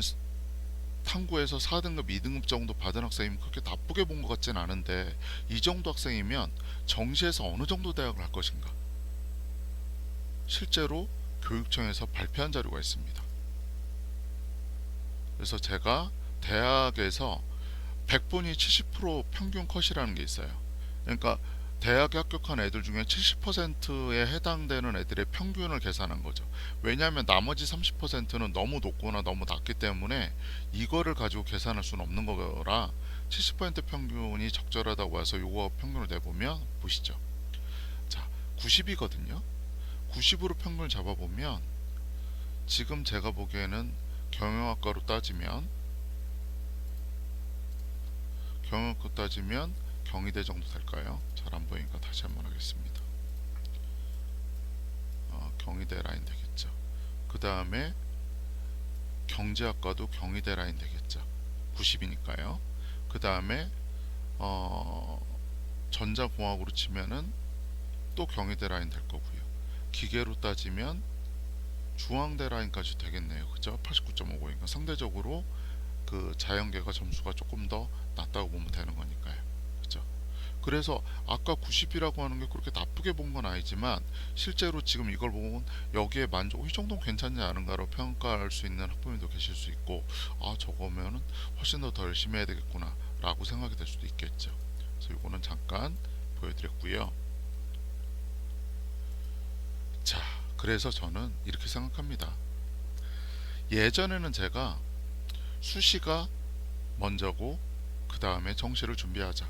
탐구에서 4등급, 2등급 정도 받은 학생이면 그렇게 나쁘게 본 것 같진 않은데, 이 정도 학생이면 정시에서 어느 정도 대학을 할 것인가? 실제로 교육청에서 발표한 자료가 있습니다. 그래서 제가 대학에서 100분이 70% 평균 컷이라는 게 있어요. 그러니까 대학에 합격한 애들 중에 70%에 해당되는 애들의 평균을 계산한 거죠. 왜냐하면 나머지 30%는 너무 높거나 너무 낮기 때문에 이거를 가지고 계산할 수는 없는 거라 70% 평균이 적절하다고 해서 요거 평균을 내보면 보시죠. 자, 90이거든요. 90으로 평균을 잡아보면 지금 제가 보기에는 경영학과로 따지면 경희대 정도 될까요? 잘 안 보이니까 다시 한번 하겠습니다. 경희대 라인 되겠죠. 그 다음에 경제학과도 경희대 라인 되겠죠. 90이니까요. 그 다음에 전자공학으로 치면은 또 경희대 라인 될 거고요. 기계로 따지면 중앙대 라인까지 되겠네요. 그죠? 89.50이니까 상대적으로 그 자연계가 점수가 조금 더 낮다고 보면 되는 거니까요. 그죠? 그래서 아까 90이라고 하는 게 그렇게 나쁘게 본 건 아니지만 실제로 지금 이걸 보면 여기에 만족, 이 정도는 괜찮지 않은가로 평가할 수 있는 학부모님도 계실 수 있고, 저거면은 훨씬 더 열심히 해야 되겠구나 라고 생각이 될 수도 있겠죠. 그래서 이거는 잠깐 보여드렸고요. 자, 그래서 저는 이렇게 생각합니다. 예전에는 제가 수시가 먼저고 그 다음에 정시를 준비하자,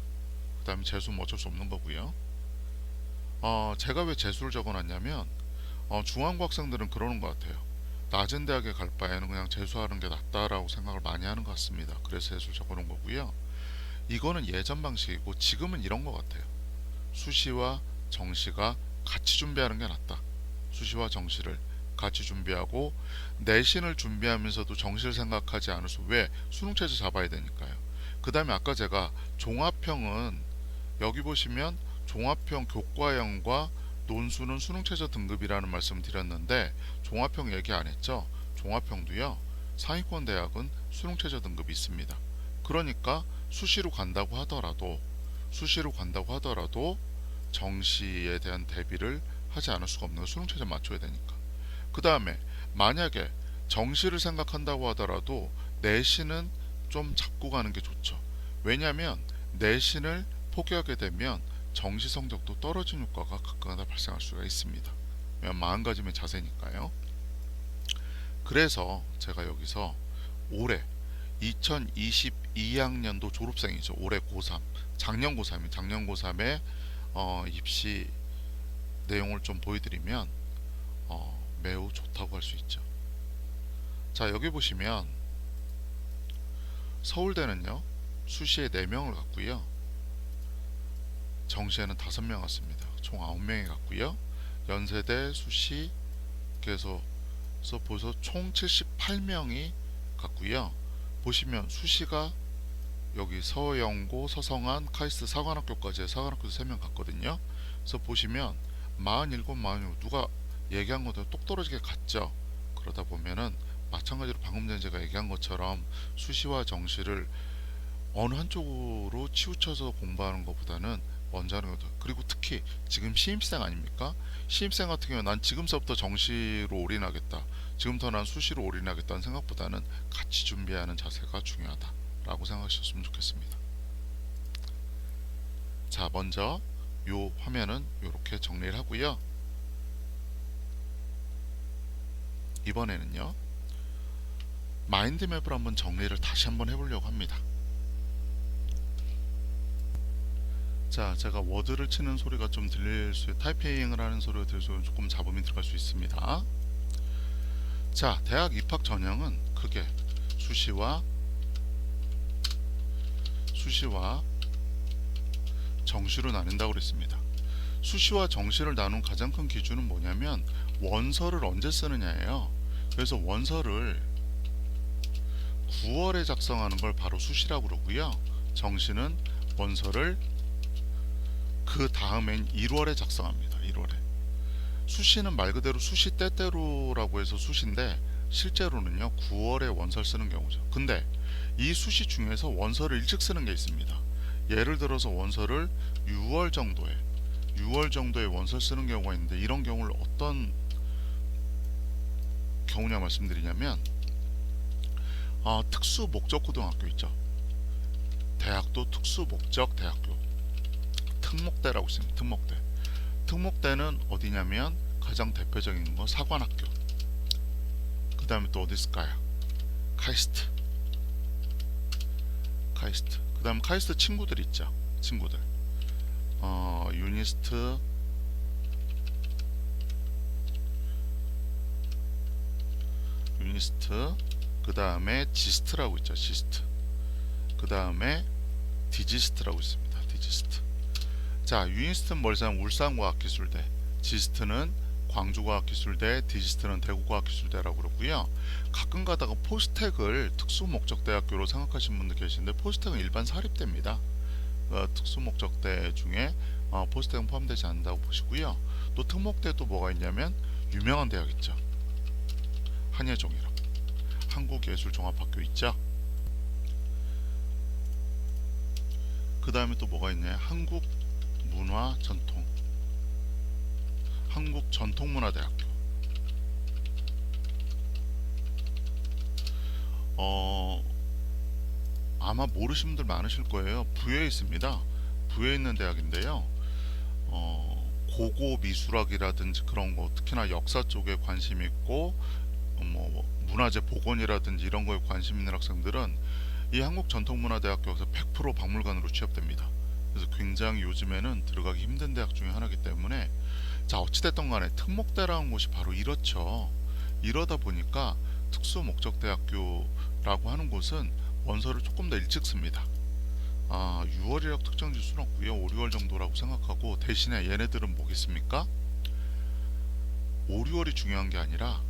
그 다음에 재수는 어쩔 수 없는 거고요. 제가 왜 재수를 적어놨냐면 중앙고 학생들은 그러는 것 같아요. 낮은 대학에 갈 바에는 그냥 재수하는 게 낫다라고 생각을 많이 하는 것 같습니다. 그래서 재수를 적어놓은 거고요. 이거는 예전 방식이고 지금은 이런 것 같아요. 수시와 정시가 같이 준비하는 게 낫다. 수시와 정시를 같이 준비하고 내신을 준비하면서도 정시를 생각하지 않을 수, 왜? 수능 체제 잡아야 되니까요. 그 다음에 아까 제가 종합형은 여기 보시면 종합형 교과형과 논술은 수능 최저 등급이라는 말씀을 드렸는데 종합형 얘기 안 했죠. 종합형도요 상위권 대학은 수능 최저 등급이 있습니다. 그러니까 수시로 간다고 하더라도 정시에 대한 대비를 하지 않을 수가 없는 거, 수능 최저 맞춰야 되니까. 그 다음에 만약에 정시를 생각한다고 하더라도 내신은 좀 잡고 가는 게 좋죠. 왜냐하면 내신을 포기하게 되면 정시 성적도 떨어지는 효과가 가끔가다 발생할 수가 있습니다. 마음가짐의 자세니까요. 그래서 제가 여기서 올해 2022학년도 졸업생이죠. 올해 고3, 작년 고3의 입시 내용을 좀 보여드리면 매우 좋다고 할 수 있죠. 자, 여기 보시면 서울대는요 수시에 4명을 갖고요, 정시에는 5명 갖습니다. 총 9명이 갖고요, 연세대 수시 그래서 보서 총 78명이 갖고요. 보시면 수시가 여기 서영고, 서성한, 카이스트 사관학교까지 사관학교 3명 갔거든요. 그래서 보시면 47, 46 누가 얘기한 것도 똑 떨어지게 같죠. 그러다 보면은 마찬가지로 방금 전에 제가 얘기한 것처럼 수시와 정시를 어느 한쪽으로 치우쳐서 공부하는 것보다는 먼저 하는 것도, 그리고 특히 지금 신입생 아닙니까? 신입생 같은 경우는 난 지금서부터 정시로 올인하겠다, 지금부터 난 수시로 올인하겠다는 생각보다는 같이 준비하는 자세가 중요하다 라고 생각하셨으면 좋겠습니다. 자, 먼저 요 화면은 이렇게 정리를 하고요. 이번에는요, 마인드맵을 한번 정리를 다시 한번 해보려고 합니다. 자, 제가 워드를 치는 소리가 좀 들릴 수, 타이핑을 하는 소리가 들릴 수, 조금 잡음이 들어갈 수 있습니다. 자, 대학 입학 전형은 크게 수시와 정시로 나뉜다고 그랬습니다. 수시와 정시를 나눈 가장 큰 기준은 뭐냐면 원서를 언제 쓰느냐예요. 그래서 원서를 9월에 작성하는 걸 바로 수시라고 그러고요. 정시는 원서를 그 다음엔 1월에 작성합니다. 1월에. 수시는 말 그대로 수시 때때로라고 해서 수시인데 실제로는요 9월에 원서를 쓰는 경우죠. 근데 이 수시 중에서 원서를 일찍 쓰는 게 있습니다. 예를 들어서 원서를 6월 정도에 원서를 쓰는 경우가 있는데, 이런 경우를 어떤 경우냐 말씀드리냐면 특수 목적 고등학교 있죠. 대학도 특수 목적 대학교, 특목대라고 있습니다. 특목대는 어디냐면 가장 대표적인 건 사관학교, 그 다음에 또 어디 있을까요? 카이스트. 그 다음 카이스트 친구들 있죠. 친구들 유니스트, 그 다음에 지스트라고 있죠. 지스트. 그 다음에 디지스트라고 있습니다. 디지스트. 자, 유니스트는 멀산 울산과학기술대, 지스트는 광주과학기술대, 디지스트는 대구과학기술대라고 그러고요. 가끔 가다가 포스텍을 특수목적대학교로 생각하시는 분들 계시는데 포스텍은 일반 사립대입니다. 특수목적대 중에 포스텍은 포함되지 않는다고 보시고요. 또 특목대 또 뭐가 있냐면 유명한 대학 있죠. 한예종이랑 한국예술종합학교 있죠. 그 다음에 또 뭐가 있냐, 한국전통문화대학교. 아마 모르시는 분들 많으실 거예요. 부여에 있습니다. 부여에 있는 대학인데요. 고고 미술학이라든지 그런 거, 특히나 역사 쪽에 관심 있고 뭐 문화재 복원이라든지 이런 거에 관심 있는 학생들은 이 한국전통문화대학교에서 100% 박물관으로 취업됩니다. 그래서 굉장히 요즘에는 들어가기 힘든 대학 중에 하나이기 때문에, 자, 어찌됐든 간에 특목대라는 곳이 바로 이렇죠. 이러다 보니까 특수목적대학교라고 하는 곳은 원서를 조금 더 일찍 씁니다. 6월이라고 특정 지수는 없고요. 5, 6월 정도라고 생각하고, 대신에 얘네들은 뭐겠습니까? 5, 6월이 중요한 게 아니라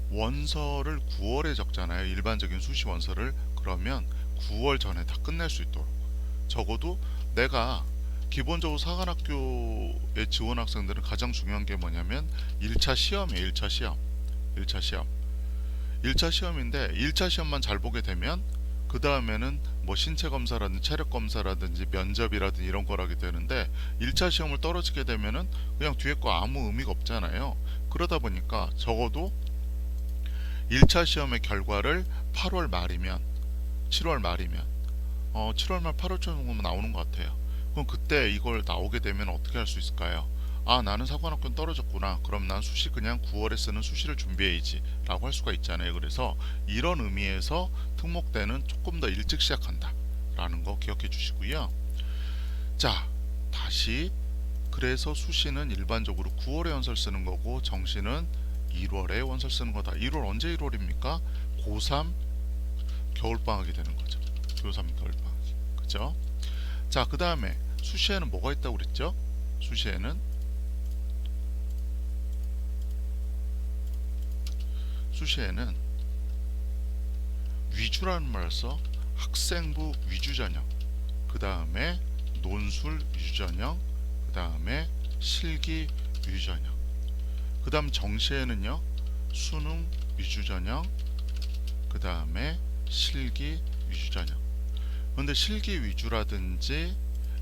원서를 9월에 적잖아요. 일반적인 수시 원서를. 그러면 9월 전에 다 끝낼 수 있도록, 적어도 내가 기본적으로 사관학교에 지원 학생들은 가장 중요한 게 뭐냐면 1차 시험이에요. 1차 시험인데 1차 시험만 잘 보게 되면 그 다음에는 뭐 신체 검사라든지 체력 검사라든지 면접이라든지 이런 걸 하게 되는데, 1차 시험을 떨어지게 되면은 그냥 뒤에 거 아무 의미가 없잖아요. 그러다 보니까 적어도 1차 시험의 결과를 8월 말이면 7월 말이면 7월 말 8월 초 정도면 나오는 것 같아요. 그럼 그때 이걸 나오게 되면 어떻게 할 수 있을까요? 나는 사관학교는 떨어졌구나. 그럼 난 수시 그냥 9월에 쓰는 수시를 준비해야지 라고 할 수가 있잖아요. 그래서 이런 의미에서 특목대는 조금 더 일찍 시작한다 라는 거 기억해 주시고요. 자, 다시, 그래서 수시는 일반적으로 9월에 원서를 쓰는 거고 정시는 1월에 원서를 쓰는 거다. 1월 언제 1월입니까? 고3 겨울방학이 되는 거죠. 고3 겨울방학이. 그죠? 자, 그 다음에 수시에는 뭐가 있다고 그랬죠? 수시에는 위주라는 말을 써. 학생부 위주 전형, 그 다음에 논술 위주 전형, 그 다음에 실기 위주 전형, 그 다음 정시에는요 수능 위주 전형, 그 다음에 실기 위주 전형. 그런데 실기 위주라든지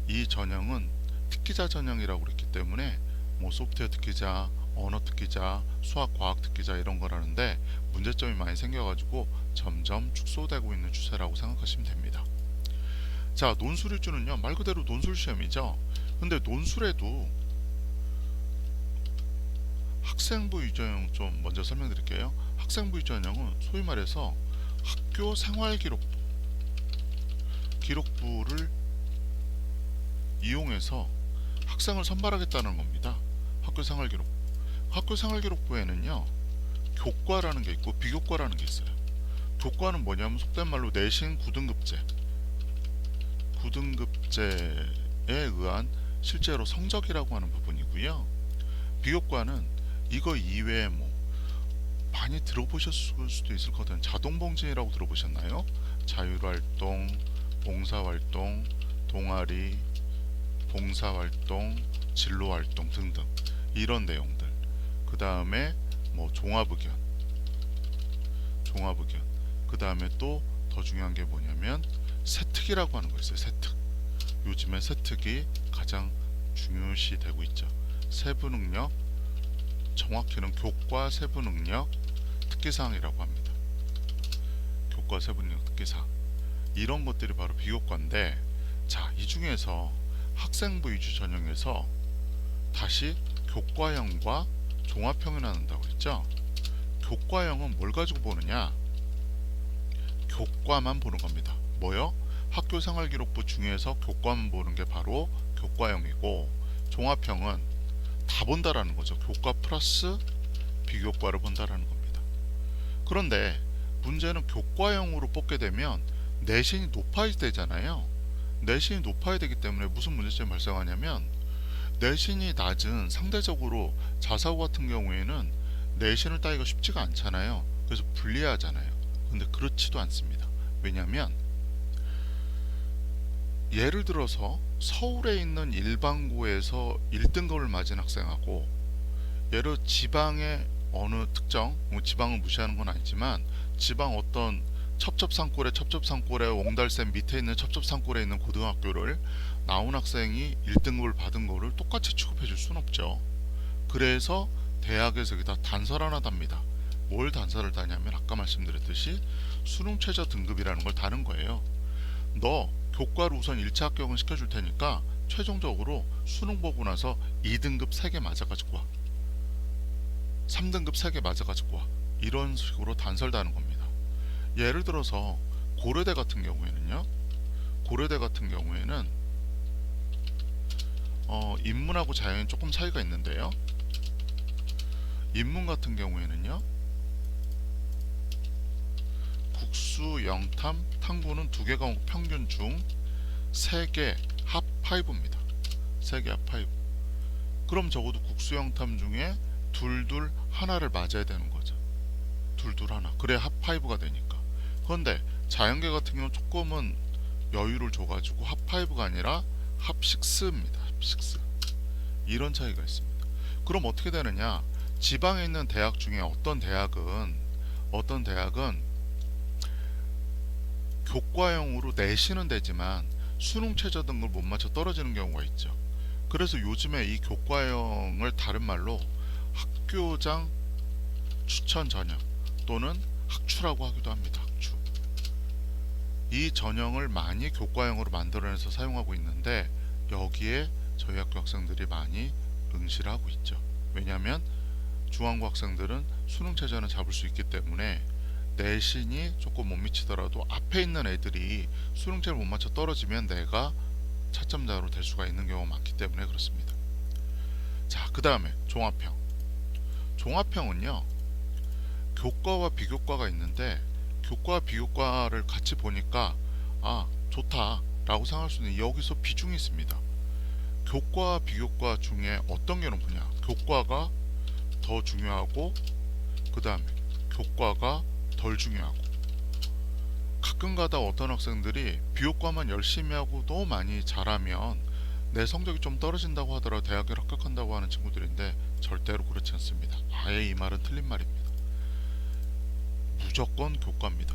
이 전형은 특기자 전형이라고 그랬기 때문에 뭐 소프트웨어 특기자, 언어 특기자, 수학 과학 특기자 이런 거라는데 문제점이 많이 생겨가지고 점점 축소되고 있는 추세라고 생각하시면 됩니다. 자, 논술 위주는요 말 그대로 논술 시험이죠. 근데 논술에도 학생부 위주 전형 좀 먼저 설명드릴게요. 학생부 위주 전형은 소위 말해서 학교 생활 기록부를 이용해서 학생을 선발하겠다는 겁니다. 학교 생활 기록부. 학교 생활 기록부에는요 교과라는 게 있고 비교과라는 게 있어요. 교과는 뭐냐면 속된 말로 내신 9등급제에 의한 실제로 성적이라고 하는 부분이고요. 비교과는 이거 이외에 뭐 많이 들어보셨을 수도 있을 것 같아요. 자동봉진이라고 들어보셨나요? 자율활동, 봉사활동, 동아리, 봉사활동, 진로활동 등등 이런 내용들. 그 다음에 뭐 종합의견, 그 다음에 또 더 중요한 게 뭐냐면 세특이라고 하는 거 있어요. 세특. 요즘에 세특이 가장 중요시 되고 있죠. 세부능력, 정확히는 교과 세부능력 특기사항이라고 합니다. 교과 세부능력 특기사항. 이런 것들이 바로 비교과인데, 자, 이 중에서 학생부 위주 전형에서 다시 교과형과 종합형이 나눈다고 그랬죠. 교과형은 뭘 가지고 보느냐? 교과만 보는 겁니다. 뭐요? 학교 생활 기록부 중에서 교과만 보는 게 바로 교과형이고, 종합형은 다 본다라는 거죠. 교과 플러스 비교과를 본다라는 겁니다. 그런데 문제는 교과형으로 뽑게 되면 내신이 높아야 되잖아요. 내신이 높아야 되기 때문에 무슨 문제점이 발생하냐면, 내신이 낮은 상대적으로 자사고 같은 경우에는 내신을 따기가 쉽지가 않잖아요. 그래서 불리하잖아요. 근데 그렇지도 않습니다. 왜냐하면 예를 들어서 서울에 있는 일반고에서 1등급을 맞은 학생하고, 예를 지방의 어느 특정, 뭐 지방을 무시하는 건 아니지만 지방 어떤 첩첩산골에 옹달샘 밑에 있는 첩첩산골에 있는 고등학교를 나온 학생이 1등급을 받은 거를 똑같이 취급해 줄 수는 없죠. 그래서 대학에서 여기다 단서를 하나 답니다. 뭘 단서를 다냐면 아까 말씀드렸듯이 수능 최저 등급이라는 걸 다는 거예요. 너 교과를 우선 1차 합격은 시켜줄 테니까 최종적으로 수능 보고 나서 2등급 3개 맞아가지고 와, 3등급 3개 맞아가지고 와, 이런 식으로 단서를 다는 겁니다. 예를 들어서 고려대 같은 경우에는 인문하고 자연이 조금 차이가 있는데요. 인문 같은 경우에는요, 국수, 영탐, 탐구는 2개 과목 평균 중 3개 합 5입니다. 3개 합 5. 그럼 적어도 국수, 영탐 중에 둘 하나를 맞아야 되는 거죠. 둘 하나. 그래야 합 5가 되니까. 그런데 자연계 같은 경우는 조금은 여유를 줘가지고 합 5가 아니라 합 6입니다. 합 6. 이런 차이가 있습니다. 그럼 어떻게 되느냐? 지방에 있는 대학 중에 어떤 대학은 교과형으로 내신은 되지만 수능 최저 등급을 못 맞춰 떨어지는 경우가 있죠. 그래서 요즘에 이 교과형을 다른 말로 학교장 추천 전형 또는 학추라고 하기도 합니다. 학추. 이 전형을 많이 교과형으로 만들어내서 사용하고 있는데, 여기에 저희 학교 학생들이 많이 응시를 하고 있죠. 왜냐하면 중앙고 학생들은 수능 최저는 잡을 수 있기 때문에 내신이 조금 못 미치더라도 앞에 있는 애들이 수능 최저를 못 맞춰 떨어지면 내가 차점자로 될 수가 있는 경우가 많기 때문에 그렇습니다. 자, 그 다음에 종합형. 종합형은요, 교과와 비교과가 있는데 교과와 비교과를 같이 보니까 아, 좋다 라고 생각할 수 있는, 여기서 비중이 있습니다. 교과와 비교과 중에 어떤 게 높으냐? 교과가 더 중요하고, 그 다음에 교과가 덜 중요하고, 가끔가다 어떤 학생들이 비교과만 열심히 하고 너무 많이 잘하면 내 성적이 좀 떨어진다고 하더라도 대학에 합격한다고 하는 친구들인데 절대로 그렇지 않습니다. 아예 이 말은 틀린 말입니다. 무조건 교과입니다.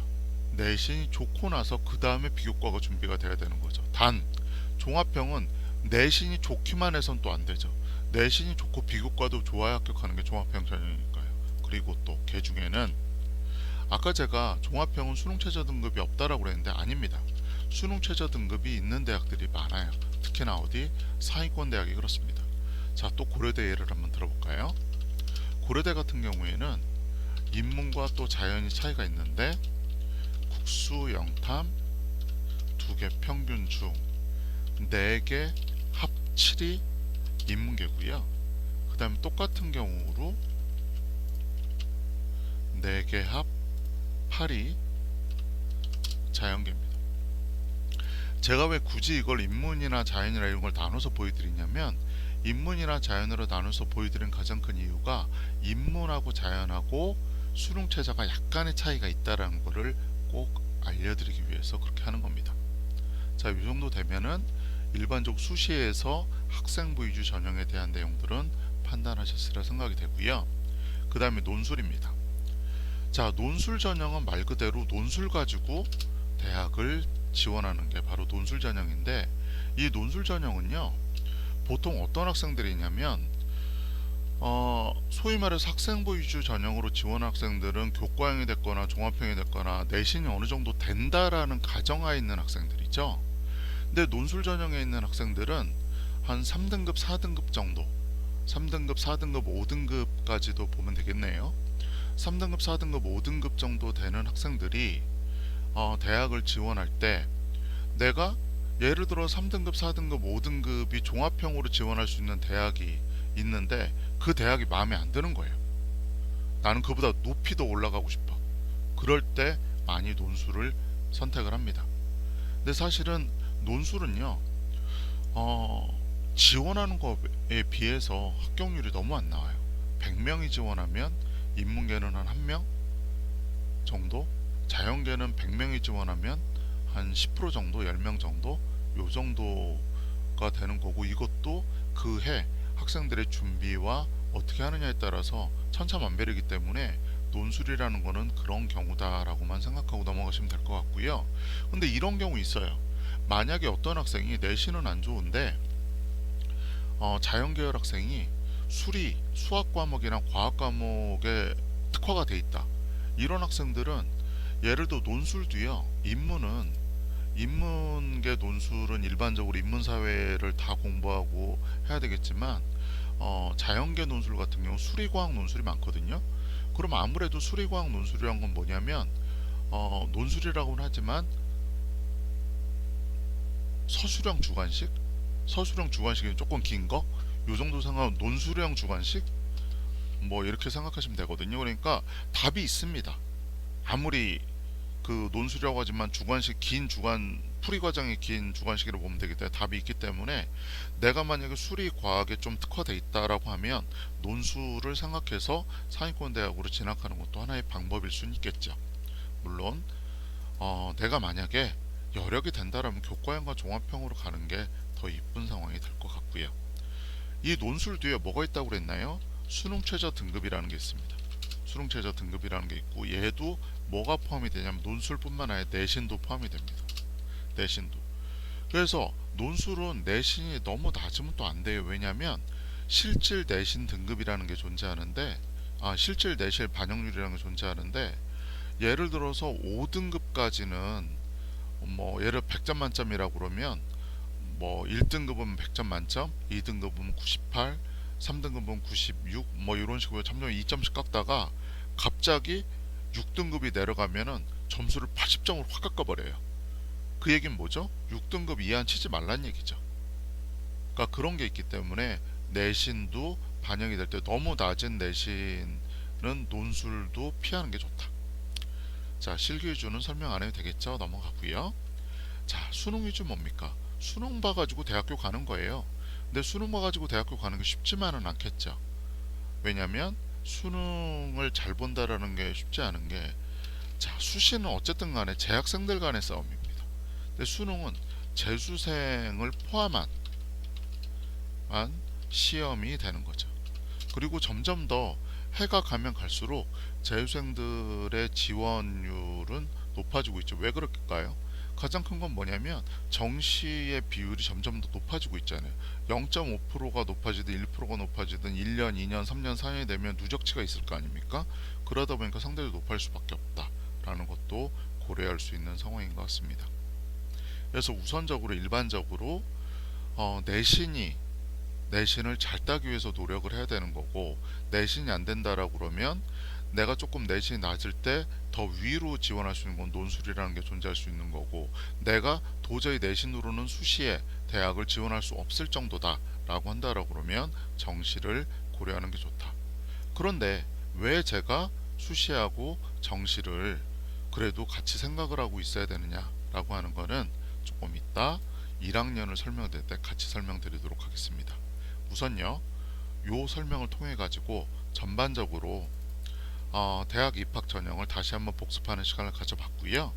내신이 좋고 나서 그 다음에 비교과가 준비가 돼야 되는 거죠. 단 종합형은 내신이 좋기만 해선 또 안 되죠. 내신이 좋고 비교과도 좋아야 합격하는 게 종합형 전형이니까요. 그리고 또 그 중에는 아까 제가 종합형은 수능 최저 등급이 없다라고 그랬는데 아닙니다. 수능 최저 등급이 있는 대학들이 많아요. 특히나 어디? 상위권 대학이 그렇습니다. 자, 또 고려대 예를 한번 들어볼까요? 고려대 같은 경우에는 인문과 또 자연이 차이가 있는데 국수, 영탐 2개 평균 중 4개 합 7이 인문계고요. 그 다음에 똑같은 경우로 4개 합 8이 자연계입니다. 제가 왜 굳이 이걸 인문이나 자연이나 이런 걸 나눠서 보여드리냐면 인문이나 자연으로 나눠서 보여드리는 가장 큰 이유가 인문하고 자연하고 수능 최저가 약간의 차이가 있다라는 것을 꼭 알려드리기 위해서 그렇게 하는 겁니다. 자, 이 정도 되면은 일반적 수시에서 학생부 위주 전형에 대한 내용들은 판단하셨으리라 생각이 되고요. 그 다음에 논술입니다. 자, 논술 전형은 말 그대로 논술 가지고 대학을 지원하는 게 바로 논술 전형인데 이 논술 전형은요 보통 어떤 학생들이 있냐면 소위 말해서 학생부 위주 전형으로 지원 학생들은 교과형이 됐거나 종합형이 됐거나 내신이 어느 정도 된다라는 가정하에 있는 학생들이죠. 근데 논술 전형에 있는 학생들은 한 3등급, 4등급 정도 3등급, 4등급, 5등급까지도 보면 되겠네요. 3등급, 4등급, 5등급 정도 되는 학생들이 대학을 지원할 때 내가 예를 들어 3등급, 4등급, 5등급이 종합형으로 지원할 수 있는 대학이 있는데 그 대학이 마음에 안 드는 거예요. 나는 그보다 높이 더 올라가고 싶어. 그럴 때 많이 논술을 선택을 합니다. 근데 사실은 논술은요 지원하는 거에 비해서 합격률이 너무 안 나와요. 100명이 지원하면 인문계는 한 1명 정도, 자연계는 100명이 지원하면 한 10% 정도, 10명 정도 요 정도가 되는 거고 이것도 그 해 학생들의 준비와 어떻게 하느냐에 따라서 천차만별이기 때문에 논술이라는 거는 그런 경우다라고만 생각하고 넘어가시면 될 것 같고요. 근데 이런 경우 있어요. 만약에 어떤 학생이 내신은 안 좋은데 자연계열 학생이 수리, 수학 과목이나 과학 과목에 특화가 돼 있다. 이런 학생들은 예를 들어 논술도요. 인문계 논술은 일반적으로 인문사회를 다 공부하고 해야 되겠지만 자연계 논술 같은 경우 수리과학 논술이 많거든요. 그럼 아무래도 수리과학 논술이란 건 뭐냐면 논술이라고는 하지만 서술형 주관식이 조금 긴 거? 요 정도 생각하면 논술형 주관식? 뭐 이렇게 생각하시면 되거든요. 그러니까 답이 있습니다. 아무리 그 논술이라고 하지만 풀이 과정이 긴 주관식으로 보면 되기 때문에 답이 있기 때문에 내가 만약에 수리 과학에 좀 특화돼 있다라고 하면 논술을 생각해서 상위권 대학으로 진학하는 것도 하나의 방법일 수는 있겠죠. 물론 내가 만약에 여력이 된다라면 교과형과 종합형으로 가는 게 더 이쁜 상황이 될 것 같고요. 이 논술 뒤에 뭐가 있다고 그랬나요? 수능 최저 등급이라는 게 있습니다. 수능 최저 등급이라는 게 있고 얘도 뭐가 포함이 되냐면 논술뿐만 아니라 내신도 포함이 됩니다. 내신도. 그래서 논술은 내신이 너무 낮으면 또 안 돼요. 왜냐하면 실질 내신 등급이라는 게 존재하는데 실질 내신 반영률이라는 게 존재하는데 예를 들어서 5등급까지는 뭐 예를 100점 만점이라고 그러면 뭐 1등급은 100점 만점, 2등급은 98, 3등급은 96, 뭐 이런 식으로 점점 2점씩 깎다가 갑자기 6등급이 내려가면은 점수를 80점으로 확 깎아버려요. 그 얘기는 뭐죠? 6등급 이하는 치지 말란 얘기죠. 그러니까 그런 게 있기 때문에 내신도 반영이 될 때 너무 낮은 내신은 논술도 피하는 게 좋다. 자, 실기 위주는 설명 안 해도 되겠죠? 넘어가고요. 자, 수능 위주 뭡니까? 수능 봐가지고 대학교 가는 거예요. 근데 수능 봐가지고 대학교 가는 게 쉽지만은 않겠죠. 왜냐면 수능을 잘 본다라는 게 쉽지 않은 게 자, 수시는 어쨌든 간에 재학생들 간의 싸움입니다. 근데 수능은 재수생을 포함한 시험이 되는 거죠. 그리고 점점 더 해가 가면 갈수록 재수생들의 지원율은 높아지고 있죠. 왜 그럴까요? 가장 큰 건 뭐냐면 정시의 비율이 점점 더 높아지고 있잖아요. 0.5%가 높아지든 1%가 높아지든 1년, 2년, 3년, 4년이 되면 누적치가 있을 거 아닙니까? 그러다 보니까 상대적으로 높아질 수밖에 없다라는 것도 고려할 수 있는 상황인 것 같습니다. 그래서 우선적으로 일반적으로 내신을 잘 따기 위해서 노력을 해야 되는 거고, 내신이 안 된다라고 그러면 내가 조금 내신이 낮을 때 더 위로 지원할 수 있는 건 논술이라는 게 존재할 수 있는 거고, 내가 도저히 내신으로는 수시에 대학을 지원할 수 없을 정도다 라고 한다라고 그러면 정시를 고려하는 게 좋다. 그런데 왜 제가 수시하고 정시를 그래도 같이 생각을 하고 있어야 되느냐 라고 하는 거는 조금 이따 1학년을 설명드릴 때 같이 설명드리도록 하겠습니다. 우선요, 요 설명을 통해 가지고 전반적으로 대학 입학 전형을 다시 한번 복습하는 시간을 가져봤고요.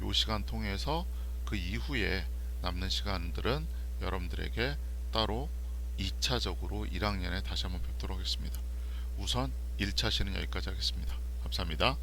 요 시간 통해서 그 이후에 남는 시간들은 여러분들에게 따로 2차적으로 1학년에 다시 한번 뵙도록 하겠습니다. 우선 1차 시는 여기까지 하겠습니다. 감사합니다.